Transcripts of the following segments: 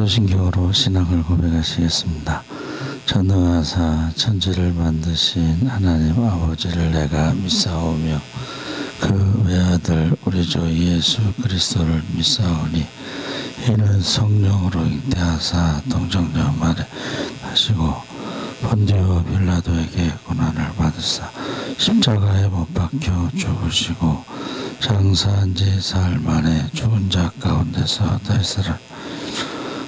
사도신경으로 신앙을 고백하시겠습니다. 전능하사 천지를 만드신 하나님 아버지를 내가 믿사오며 그 외아들 우리 주 예수 그리스도를 믿사오니 이는 성령으로 잉태하사 동정녀 말에 하시고 본디오 빌라도에게 고난을 받으사 십자가에 못 박혀 죽으시고 장사한 지 사흘 만에 죽은 자 가운데서 다시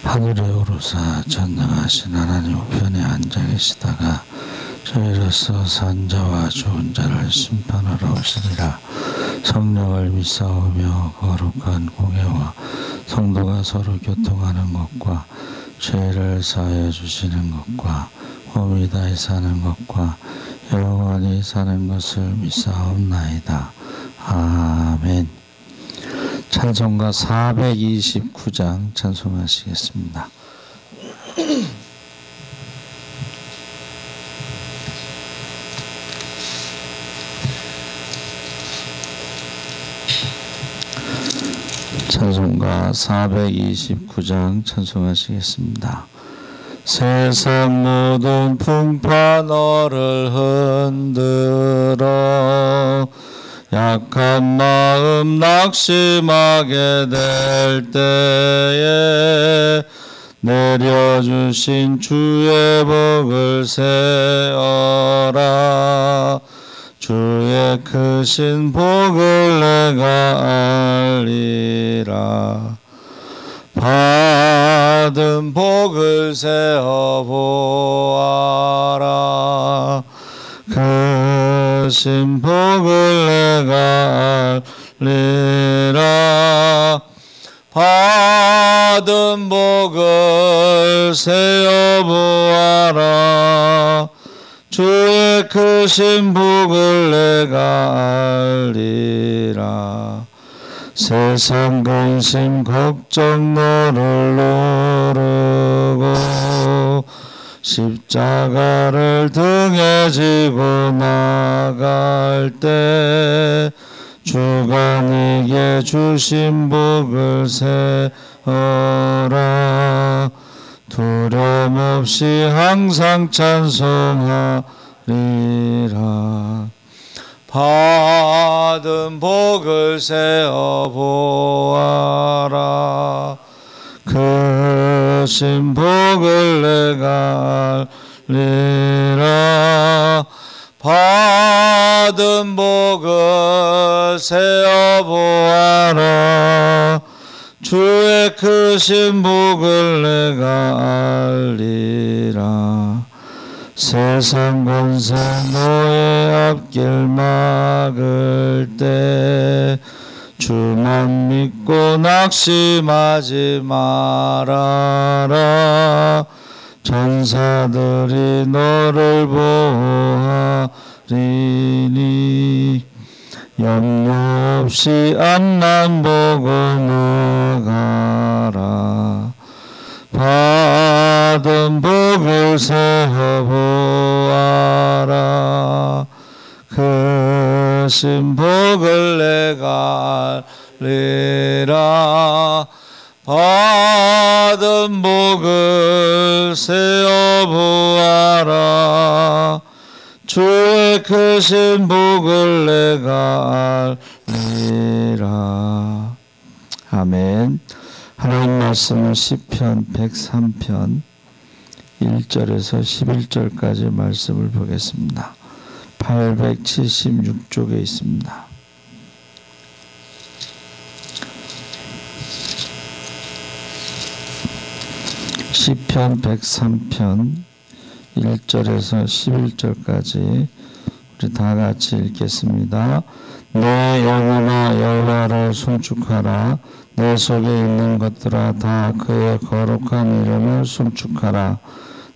하늘에 오르사 전능하신 하나님 우편에 앉아 계시다가 저희로서 산자와 죽은 자를 심판하러 오시리라. 성령을 믿사오며 거룩한 공예와 성도가 서로 교통하는 것과 죄를 사하여 주시는 것과 몸이 다히 사는 것과 영원히 사는 것을 믿사옵나이다. 아멘. 찬송가 429장 찬송하시겠습니다. 찬송가 429장 찬송하시겠습니다. 세상 모든 풍파 너를 흔들어 약한 마음 낙심하게 될 때에 내려주신 주의 복을 세어라. 주의 크신 복을 내가 알리라. 받은 복을 세어보아라. 크신 복을 내가 알리라. 받은 복을 세어보아라. 주의 크신 복을 내가 알리라. 세상 근심 걱정 너를 누르고 십자가를 등에 지고 나갈 때 주가 네게 주신 복을 세어라. 두려움 없이 항상 찬송하리라. 받은 복을 세어보아라. 크신 복을 내가 알리라. 받은 복을 세어보아라. 주의 크신 복을 내가 알리라. 세상 권세 너의 앞길 막을 때 주만 믿고 낙심하지 말아라. 전사들이 너를 보호하리니 염려 없이 앞만 보고 나가라. 받은 복을 세어보아라. 크신 복을 내가 알리라. 받은 복을 세어보아라. 주의 크신 복을 내가 알리라. 아멘. 하나님 말씀은 시편 103편 1절에서 11절까지 말씀을 보겠습니다. 876쪽에 있습니다. 시편 103편 1절에서 11절까지 우리 다 같이 읽겠습니다. 내 영혼아 여호와를 송축하라. 내 속에 있는 것들아 다 그의 거룩한 이름을 송축하라.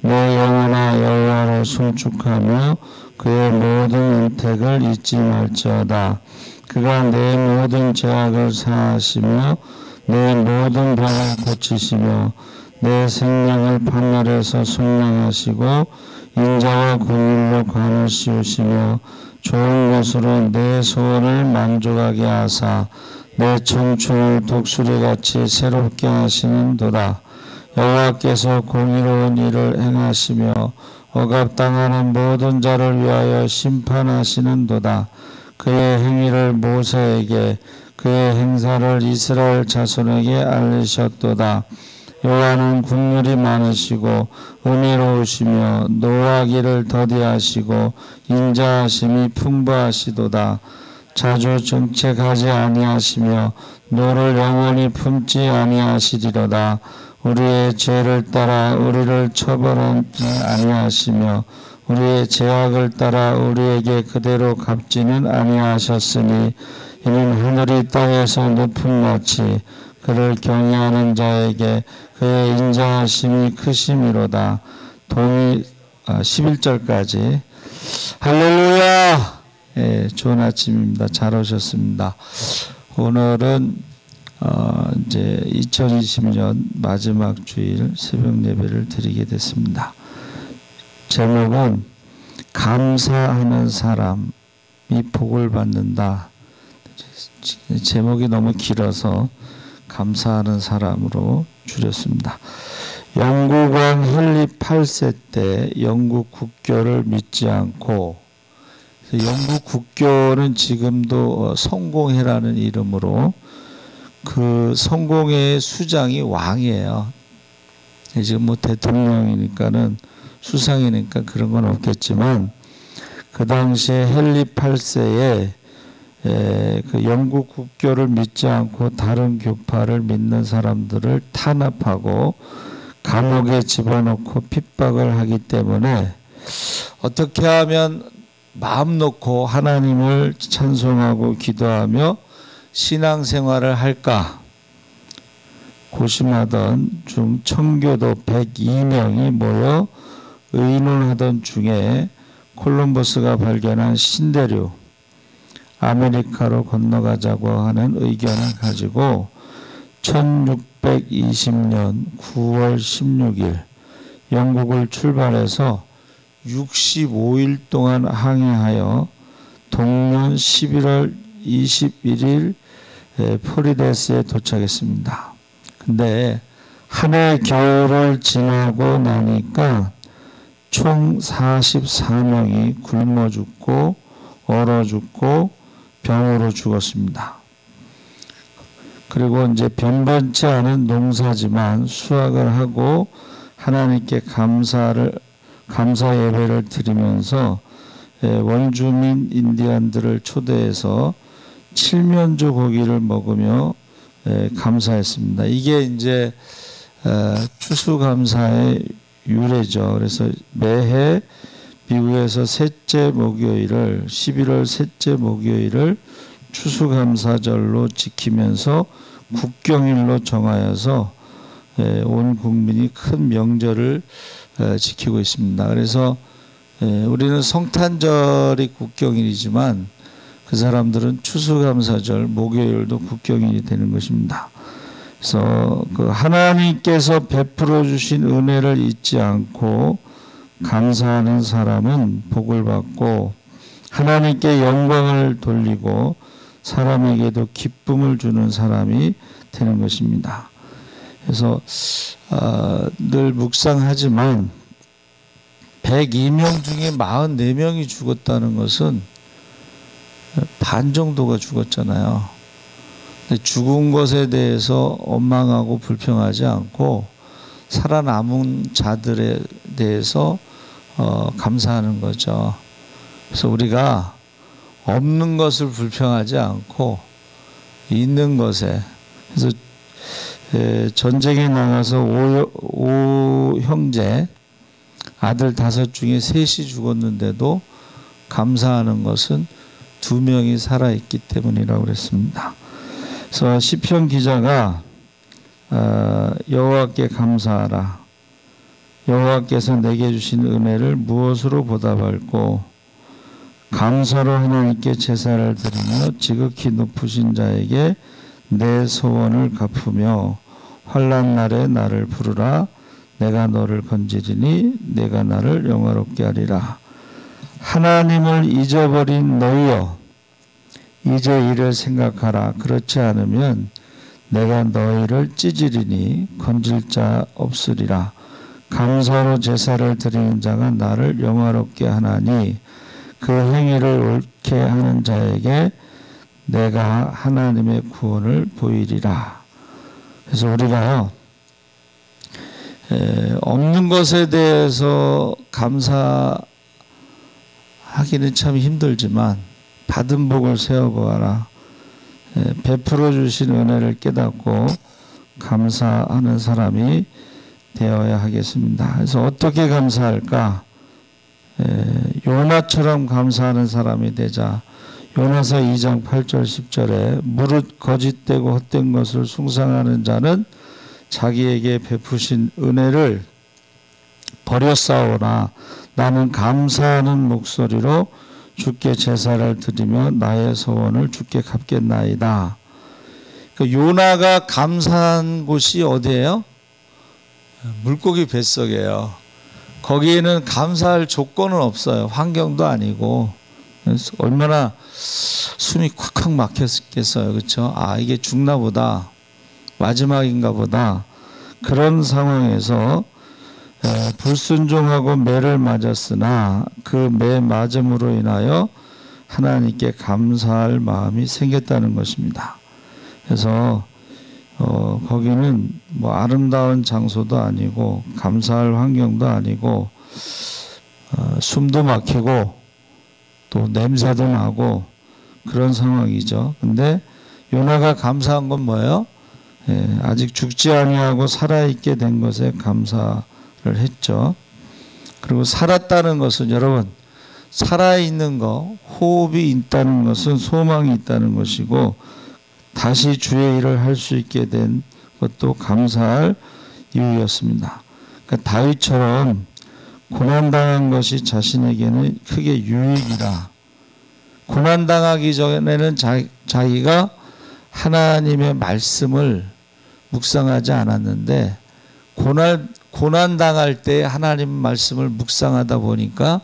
내 영혼아 여호와를 송축하며 그의 모든 은택을 잊지 말지어다. 그가 내 모든 죄악을 사하시며 내 모든 병을 고치시며 내 생명을 판멸해서 속량하시고 인자와 긍휼로 관을 씌우시며 좋은 것으로 내 소원을 만족하게 하사 내 청춘을 독수리같이 새롭게 하시는도다. 여호와께서 공의로운 일을 행하시며 억압당하는 모든 자를 위하여 심판하시는도다. 그의 행위를 모세에게 그의 행사를 이스라엘 자손에게 알리셨도다. 여호와는 긍휼이 많으시고 은혜로우시며 노하기를 더디하시고 인자하심이 풍부하시도다. 자주 정책하지 아니하시며 노를 영원히 품지 아니하시리로다. 우리의 죄를 따라 우리를 처벌하지 아니하시며 우리의 죄악을 따라 우리에게 그대로 갚지는 아니하셨으니 이는 하늘이 땅에서 높음같이 그를 경외하는 자에게 그의 인자하심이 크심이로다. 11절까지. 할렐루야! 예, 좋은 아침입니다. 잘 오셨습니다. 오늘은 이제 2020년 마지막 주일 새벽 예배를 드리게 됐습니다. 제목은 감사하는 사람이 복을 받는다. 제목이 너무 길어서 감사하는 사람으로 줄였습니다. 영국 왕 헨리 8세 때 영국 국교를 믿지 않고, 영국 국교는 지금도 성공회라는 이름으로 그 성공회의 수장이 왕이에요. 지금 뭐 대통령이니까는 수상이니까 그런 건 없겠지만, 그 당시에 헨리 8세에 그 영국 국교를 믿지 않고 다른 교파를 믿는 사람들을 탄압하고 감옥에 집어넣고 핍박을 하기 때문에 어떻게 하면 마음 놓고 하나님을 찬송하고 기도하며 신앙생활을 할까 고심하던 중 청교도 102명이 모여 의논하던 중에 콜럼버스가 발견한 신대륙 아메리카로 건너가자고 하는 의견을 가지고 1620년 9월 16일 영국을 출발해서 65일 동안 항해하여 동년 11월 21일 포리데스에 도착했습니다. 근데 한 해 겨울을 지나고 나니까 총 44명이 굶어 죽고 얼어 죽고 병으로 죽었습니다. 그리고 이제 변변치 않은 농사지만 수확을 하고 하나님께 감사 예배를 드리면서 원주민 인디안들을 초대해서 칠면조 고기를 먹으며 감사했습니다. 이게 이제 추수감사의 유래죠. 그래서 매해 미국에서 셋째 목요일을 11월 셋째 목요일을 추수감사절로 지키면서 국경일로 정하여서 온 국민이 큰 명절을 지키고 있습니다. 그래서 우리는 성탄절이 국경일이지만 그 사람들은 추수감사절 목요일도 국경일이 되는 것입니다. 그래서 그 하나님께서 베풀어 주신 은혜를 잊지 않고 감사하는 사람은 복을 받고 하나님께 영광을 돌리고 사람에게도 기쁨을 주는 사람이 되는 것입니다. 그래서 늘 묵상하지만 102명 중에 44명이 죽었다는 것은 반 정도가 죽었잖아요. 근데 죽은 것에 대해서 원망하고 불평하지 않고 살아남은 자들에 대해서 감사하는 거죠. 그래서 우리가 없는 것을 불평하지 않고 있는 것에, 그래서 전쟁에 나가서 5형제 아들 5 중에 3이 죽었는데도 감사하는 것은 2명이 살아있기 때문이라고 그랬습니다. 그래서 시편 기자가 여호와께 감사하라. 여호와께서 내게 주신 은혜를 무엇으로 보답할꼬. 감사로 하나님께 제사를 드리며 지극히 높으신 자에게 내 소원을 갚으며 환난 날에 나를 부르라. 내가 너를 건지리니 내가 나를 영화롭게 하리라. 하나님을 잊어버린 너희여, 이제 이를 생각하라. 그렇지 않으면 내가 너희를 찢으리니 건질 자 없으리라. 감사로 제사를 드리는 자가 나를 영화롭게 하나니 그 행위를 옳게 하는 자에게 내가 하나님의 구원을 보이리라. 그래서 우리가요, 없는 것에 대해서 감사하기는 참 힘들지만 받은 복을 세어보아라. 베풀어 주신 은혜를 깨닫고 감사하는 사람이 되어야 하겠습니다. 그래서 어떻게 감사할까? 요나처럼 감사하는 사람이 되자. 요나서 2장 8절 10절에 무릇 거짓되고 헛된 것을 숭상하는 자는 자기에게 베푸신 은혜를 버렸사오나 나는 감사하는 목소리로 주께 제사를 드리며 나의 소원을 주께 갚겠나이다. 그 요나가 감사한 곳이 어디예요? 물고기 뱃속이에요. 거기에는 감사할 조건은 없어요. 환경도 아니고. 얼마나 숨이 콱콱 막혔겠어요. 그렇죠? 아, 이게 죽나 보다. 마지막인가 보다. 그런 상황에서 불순종하고 매를 맞았으나 그 매 맞음으로 인하여 하나님께 감사할 마음이 생겼다는 것입니다. 그래서 거기는 뭐 아름다운 장소도 아니고 감사할 환경도 아니고 숨도 막히고 또 냄새도 나고 그런 상황이죠. 근데 요나가 감사한 건 뭐예요? 아직 죽지 아니하고 살아있게 된 것에 감사를 했죠. 그리고 살았다는 것은 여러분, 살아있는 거, 호흡이 있다는 것은 소망이 있다는 것이고 다시 주의 일을 할 수 있게 된 것도 감사할 이유였습니다. 그러니까 다윗처럼 고난당한 것이 자신에게는 크게 유익이라. 고난당하기 전에는 자기가 하나님의 말씀을 묵상하지 않았는데 고난당할 때 하나님 말씀을 묵상하다 보니까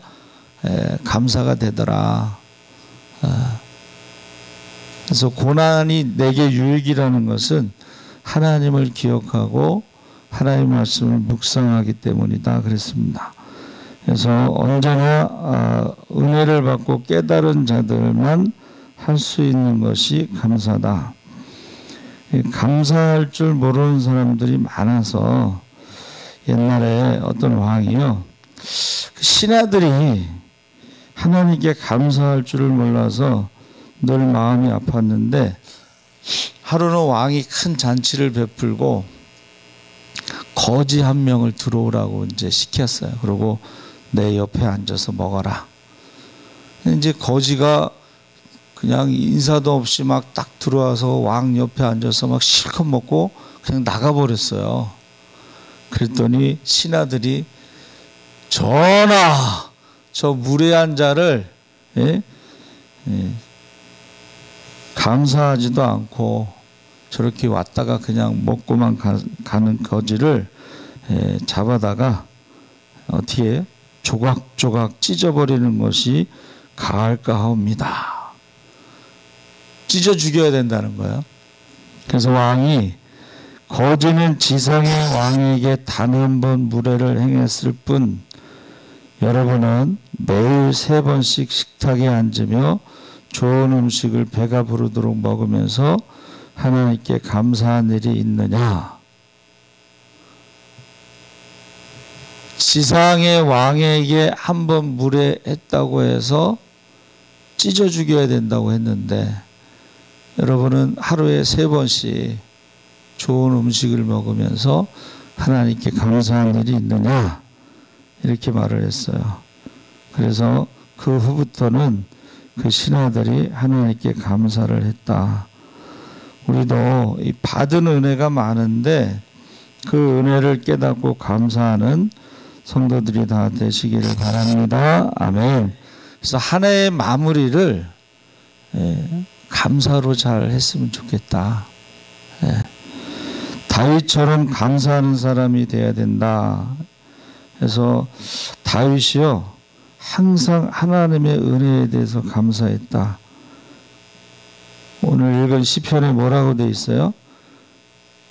감사가 되더라. 그래서 고난이 내게 유익이라는 것은 하나님을 기억하고 하나님의 말씀을 묵상하기 때문이다 그랬습니다. 그래서 언제나 은혜를 받고 깨달은 자들만 할 수 있는 것이 감사다. 감사할 줄 모르는 사람들이 많아서 옛날에 어떤 왕이요, 신하들이 하나님께 감사할 줄을 몰라서 늘 마음이 아팠는데 하루는 왕이 큰 잔치를 베풀고 거지 한 명을 들어오라고 이제 시켰어요. 그리고 내 옆에 앉아서 먹어라. 이제 거지가 그냥 인사도 없이 막 딱 들어와서 왕 옆에 앉아서 막 실컷 먹고 그냥 나가버렸어요. 그랬더니 신하들이 전하, 저 무례한 자를 감사하지도 않고 저렇게 왔다가 그냥 먹고만 가는 거지를 잡아다가 어떻게 조각조각 찢어버리는 것이 가할까 하옵니다. 찢어 죽여야 된다는 거예요. 그래서 왕이 거지는 지상의 왕에게 단 한 번 무례를 행했을 뿐 여러분은 매일 3번씩 식탁에 앉으며 좋은 음식을 배가 부르도록 먹으면서 하나님께 감사한 일이 있느냐? 지상의 왕에게 한 번 무례했다고 해서 찢어 죽여야 된다고 했는데 여러분은 하루에 3번씩 좋은 음식을 먹으면서 하나님께 감사한 일이 있느냐? 이렇게 말을 했어요. 그래서 그 후부터는 그 신하들이 하나님께 감사를 했다. 우리도 이 받은 은혜가 많은데 그 은혜를 깨닫고 감사하는 성도들이 다 되시기를 바랍니다. 아멘. 그래서 한 해의 마무리를 감사로 잘 했으면 좋겠다. 다윗처럼 감사하는 사람이 돼야 된다. 그래서 다윗이요, 항상 하나님의 은혜에 대해서 감사했다. 오늘 읽은 시편에 뭐라고 돼 있어요?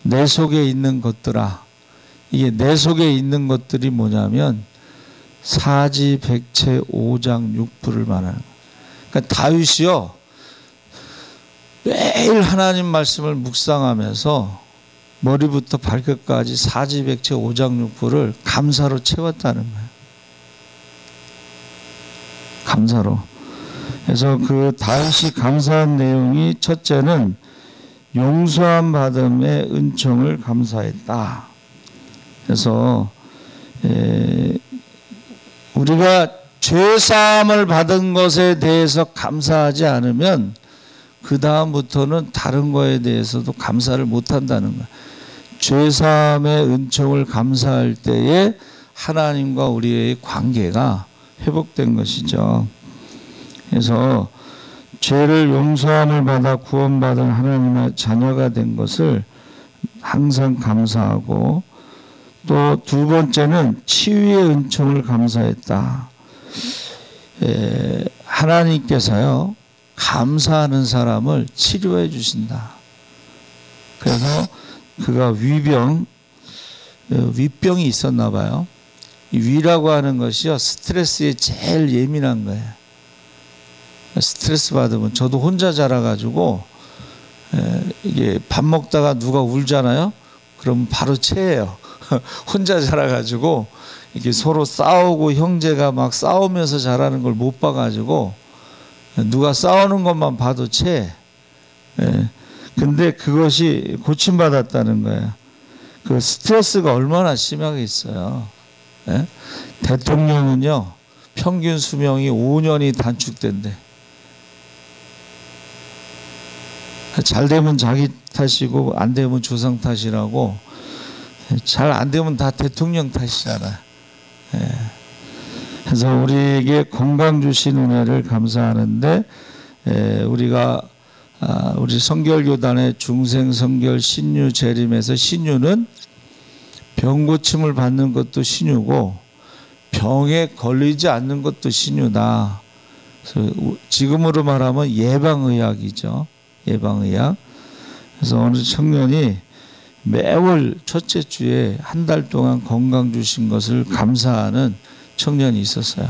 내 속에 있는 것들아. 이게 내 속에 있는 것들이 뭐냐면 사지백체 오장육부를 말하는 거예요. 그러니까 다윗이요, 매일 하나님 말씀을 묵상하면서 머리부터 발끝까지 사지백체 오장육부를 감사로 채웠다는 거예요. 감사로. 그래서 그 다윗이 감사한 내용이, 첫째는 용서함 받음의 은총을 감사했다. 그래서 우리가 죄사함을 받은 것에 대해서 감사하지 않으면 그 다음부터는 다른 거에 대해서도 감사를 못한다는 거예요. 죄사함의 은총을 감사할 때에 하나님과 우리의 관계가 회복된 것이죠. 그래서 죄를 용서함을 받아 구원받은 하나님의 자녀가 된 것을 항상 감사하고, 또 두 번째는 치유의 은총을 감사했다. 하나님께서요, 감사하는 사람을 치료해 주신다. 그래서 그가 위병이 있었나 봐요. 이 위라고 하는 것이요, 스트레스에 제일 예민한 거예요. 스트레스 받으면, 저도 혼자 자라가지고 이게 밥 먹다가 누가 울잖아요. 그럼 바로 체해요. 혼자 자라가지고 이렇게 서로 싸우고 형제가 막 싸우면서 자라는 걸 못 봐가지고 누가 싸우는 것만 봐도 체해. 근데 그것이 고침받았다는 거예요. 그 스트레스가 얼마나 심하겠어요. 대통령은요, 평균 수명이 5년이 단축된대. 잘 되면 자기 탓이고 안 되면 조상 탓이라고. 잘 안 되면 다 대통령 탓이잖아요. 그래서 우리에게 건강 주신 은혜를 감사하는데, 우리가 우리 성결교단의 중생성결 신유 재림에서, 신유는 병 고침을 받는 것도 신유고 병에 걸리지 않는 것도 신유다. 그래서 지금으로 말하면 예방의학이죠. 예방의학. 그래서 어느 청년이 매월 첫째 주에 한 달 동안 건강 주신 것을 감사하는 청년이 있었어요.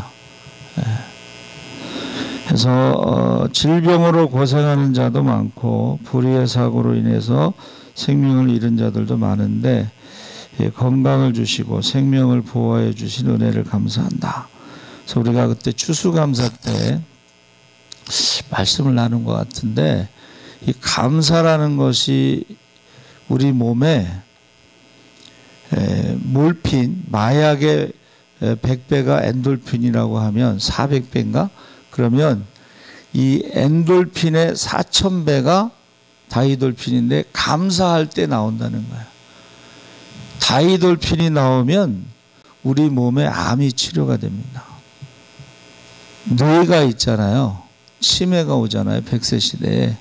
그래서 질병으로 고생하는 자도 많고 불의의 사고로 인해서 생명을 잃은 자들도 많은데, 건강을 주시고 생명을 보호해 주신 은혜를 감사한다. 그래서 우리가 그때 추수감사 때 말씀을 나눈 것 같은데, 이 감사라는 것이 우리 몸에 몰핀, 마약의 100배가 엔돌핀이라고 하면 400배인가? 그러면 이 엔돌핀의 4000배가 다이돌핀인데, 감사할 때 나온다는 거예요. 다이돌핀이 나오면 우리 몸에 암이 치료가 됩니다. 뇌가 있잖아요. 치매가 오잖아요. 100세 시대에.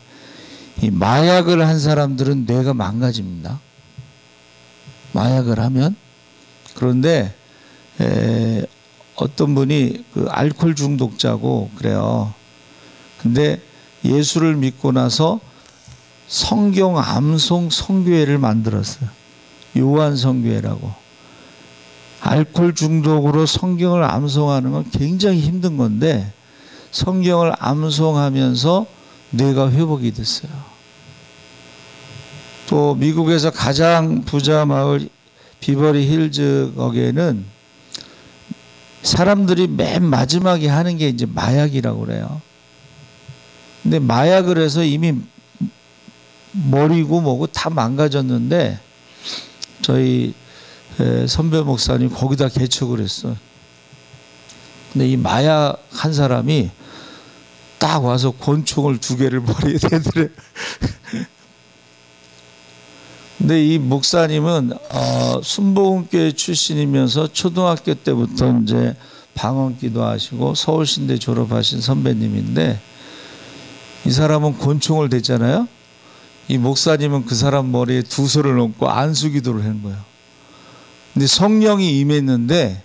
이 마약을 한 사람들은 뇌가 망가집니다. 마약을 하면. 그런데 어떤 분이 그 알코올 중독자고 그래요. 근데 예수를 믿고 나서 성경 암송 성교회를 만들었어요. 요한 성교회라고. 알코올 중독으로 성경을 암송하는 건 굉장히 힘든 건데, 성경을 암송하면서 뇌가 회복이 됐어요. 또 미국에서 가장 부자 마을 비버리 힐즈 거기에는 사람들이 맨 마지막에 하는 게 이제 마약이라고 그래요. 근데 마약을 해서 이미 머리고 뭐고 다 망가졌는데, 저희 선배 목사님 거기다 개척을 했어. 근데 이 마약 한 사람이 딱 와서 권총을 2개를 머리에 대더래. 근데 이 목사님은 순복음교회 출신이면서 초등학교 때부터 이제 방언기도 하시고 서울신대 졸업하신 선배님인데, 이 사람은 권총을 댔잖아요. 이 목사님은 그 사람 머리에 2소를 얹고 안수기도를 한 거예요. 근데 성령이 임했는데,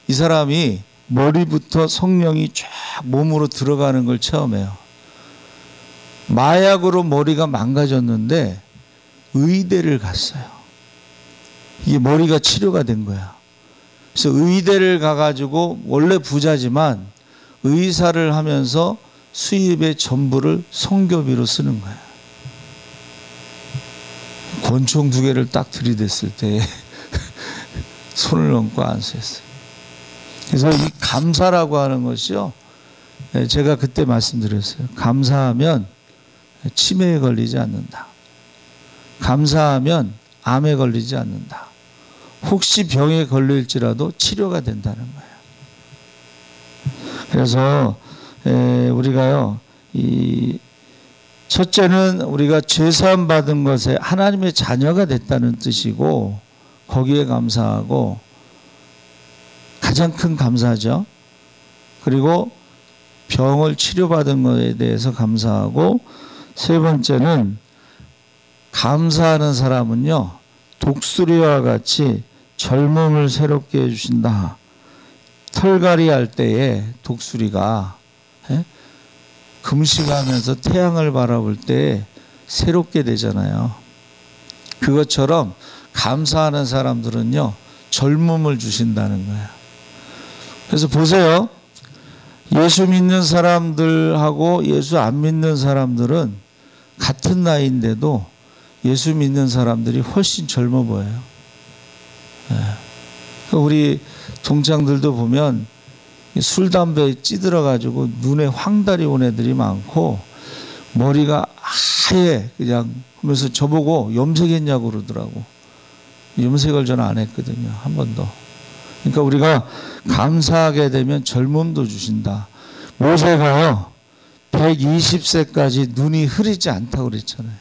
이 사람이 머리부터 성령이 쫙 몸으로 들어가는 걸 체험해요. 마약으로 머리가 망가졌는데 의대를 갔어요. 이게 머리가 치료가 된 거야. 그래서 의대를 가가지고 원래 부자지만 의사를 하면서 수입의 전부를 선교비로 쓰는 거야. 권총 2개를 딱 들이댔을 때 손을 얹고 안수했어요. 그래서 이 감사라고 하는 것이요, 제가 그때 말씀드렸어요. 감사하면 치매에 걸리지 않는다. 감사하면 암에 걸리지 않는다. 혹시 병에 걸릴지라도 치료가 된다는 거예요. 그래서 우리가요, 첫째는 우리가 죄사함 받은 것에 하나님의 자녀가 됐다는 뜻이고, 거기에 감사하고, 가장 큰 감사죠. 그리고 병을 치료받은 것에 대해서 감사하고, 세 번째는 감사하는 사람은요, 독수리와 같이 젊음을 새롭게 해주신다. 털갈이 할 때에 독수리가 금식하면서 태양을 바라볼 때 새롭게 되잖아요. 그것처럼 감사하는 사람들은요, 젊음을 주신다는 거예요. 그래서 보세요. 예수 믿는 사람들하고 예수 안 믿는 사람들은 같은 나이인데도 예수 믿는 사람들이 훨씬 젊어 보여요. 우리 동창들도 보면 술, 담배에 찌들어가지고 눈에 황달이 온 애들이 많고, 머리가 아예 그냥 하면서 저보고 염색했냐고 그러더라고. 염색을 저는 안 했거든요. 한 번도. 그러니까 우리가 감사하게 되면 젊음도 주신다. 모세가요, 120세까지 눈이 흐리지 않다고 그랬잖아요.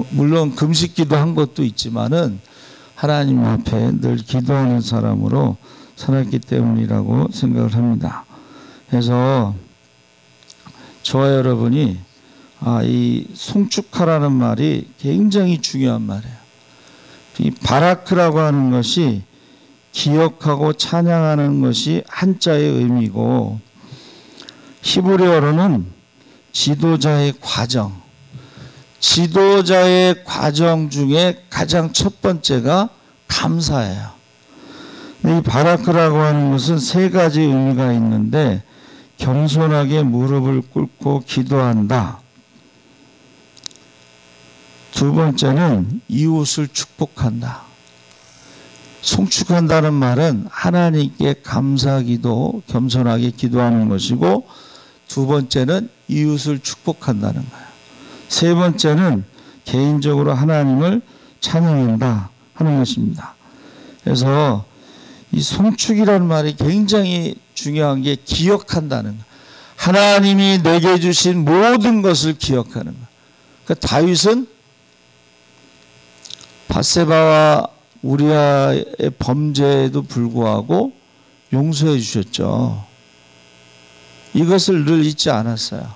물론 금식기도 한 것도 있지만은 하나님 앞에 늘 기도하는 사람으로 살았기 때문이라고 생각을 합니다. 그래서 저와 여러분이 이 송축하라는 말이 굉장히 중요한 말이에요. 이 바라크라고 하는 것이 기억하고 찬양하는 것이 한자의 의미고, 히브리어로는 지도자의 과정, 지도자의 과정 중에 가장 첫 번째가 감사예요. 이 바라크라고 하는 것은 3가지 의미가 있는데, 겸손하게 무릎을 꿇고 기도한다. 두 번째는 이웃을 축복한다. 송축한다는 말은 하나님께 감사기도, 겸손하게 기도하는 것이고, 두 번째는 이웃을 축복한다는 거예요. 세 번째는 개인적으로 하나님을 찬양한다 하는 것입니다. 그래서 이 송축이라는 말이 굉장히 중요한 게 기억한다는 거예요. 하나님이 내게 주신 모든 것을 기억하는 거예요. 그러니까 다윗은 밧세바와 우리아의 범죄에도 불구하고 용서해 주셨죠. 이것을 늘 잊지 않았어요.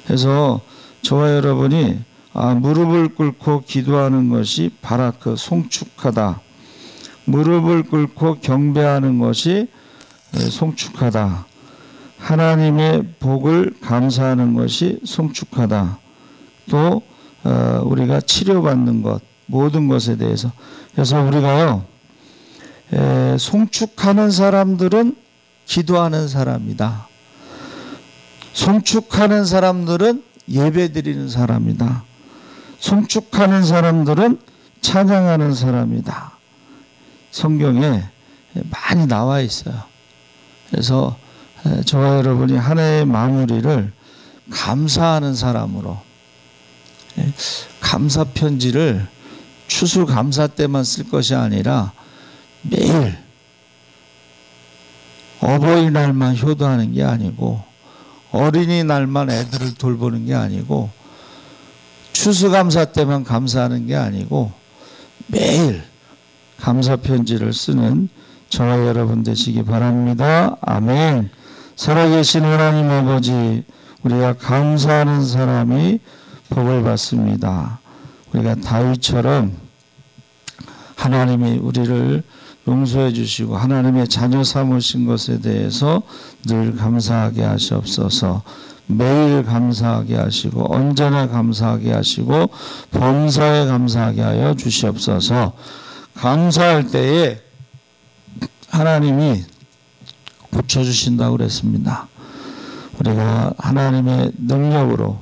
그래서 저와 여러분이 무릎을 꿇고 기도하는 것이 바라크, 송축하다. 무릎을 꿇고 경배하는 것이 송축하다. 하나님의 복을 감사하는 것이 송축하다. 또 우리가 치료받는 것, 모든 것에 대해서. 그래서 우리가요, 송축하는 사람들은 기도하는 사람이다. 송축하는 사람들은 예배드리는 사람이다. 송축하는 사람들은 찬양하는 사람이다. 성경에 많이 나와 있어요. 그래서 저와 여러분이 한 해의 마무리를 감사하는 사람으로, 감사 편지를 추수감사 때만 쓸 것이 아니라 매일, 어버이날만 효도하는 게 아니고, 어린이날만 애들을 돌보는 게 아니고, 추수감사 때만 감사하는 게 아니고, 매일 감사 편지를 쓰는 저와 여러분 되시기 바랍니다. 아멘. 살아계신 하나님 아버지, 우리가 감사하는 사람이 복을 받습니다. 우리가 다윗처럼 하나님이 우리를 용서해 주시고 하나님의 자녀 삼으신 것에 대해서 늘 감사하게 하시옵소서. 매일 감사하게 하시고 언제나 감사하게 하시고 범사에 감사하게 하여 주시옵소서. 감사할 때에 하나님이 고쳐주신다고 그랬습니다. 우리가 하나님의 능력으로